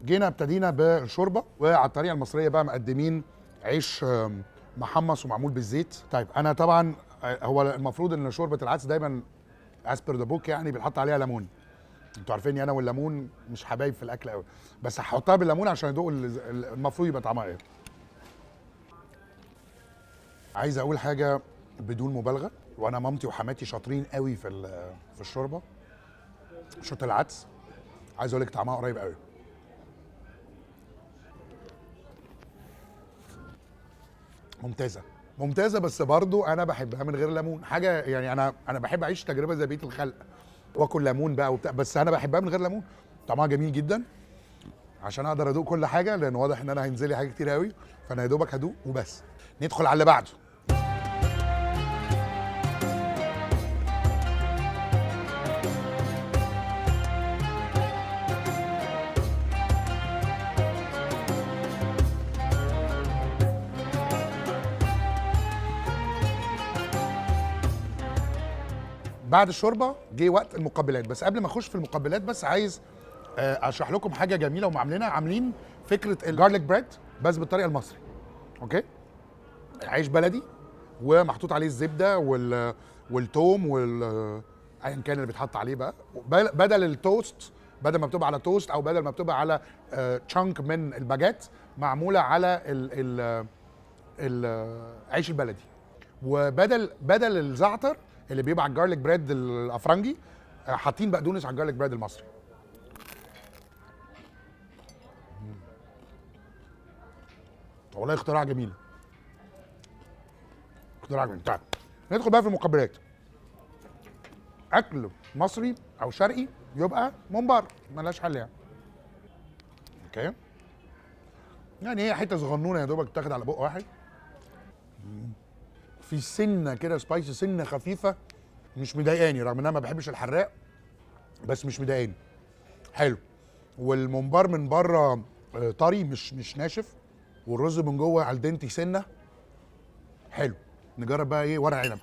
جينا ابتدينا بالشوربه، وعلى الطريقه المصريه بقى مقدمين عيش محمص ومعمول بالزيت. طيب انا طبعا هو المفروض ان شوربه العدس دايما از بير ذا بوك يعني بنحط عليها ليمون. انتوا عارفيني انا والليمون مش حبايب في الاكل قوي، بس هحطها بالليمون عشان ادوق المفروض يبقى طعمها ايه. عايز اقول حاجه بدون مبالغه، وانا مامتي وحماتي شاطرين قوي في الشوربه. شوربه العدس عايز اقول لك طعمها قريب قوي. ممتازه ممتازه، بس برضو انا بحبها من غير ليمون. حاجه يعني انا بحب اعيش تجربه زي بقيه الخلق واكل ليمون بقى وبتاع، بس انا بحبها من غير ليمون. طعمها جميل جدا عشان اقدر ادوق كل حاجه، لان واضح ان انا هينزل لي حاجات كتير قوي، فانا يا دوبك هدوق وبس. ندخل على اللي بعده. بعد الشوربه جه وقت المقبلات، بس قبل ما اخش في المقبلات بس عايز اشرح لكم حاجه جميله هم عاملين فكره الجارليك بريد بس بالطريقه المصري. اوكي، عيش بلدي ومحطوط عليه الزبده والثوم ايا كان اللي بيتحط عليه بقى، بدل التوست، بدل ما بتبقى على توست او بدل ما بتبقى على تشانك من الباجيت، معموله على العيش البلدي. وبدل الزعتر اللي بيبقى على الجارليك بريد الافرنجي، حاطين بقدونس على الجارليك بريد المصري. والله اختراع جميل، اختراع جميل. طيب ندخل بقى في المقبلات. اكل مصري او شرقي يبقى ممبار، ملهاش حل يعني. اوكي، يعني هي حته صغنونه يا دوبك تاخد على بق واحد. في سنه كده سبايسي، سنه خفيفه مش مضايقاني، رغم ان انا ما بحبش الحراق، بس مش مضايقاني، حلو. والممبار من بره طري مش ناشف، والرز من جوه على الدنتي سنه، حلو. نجرب بقى ايه ورق عنب.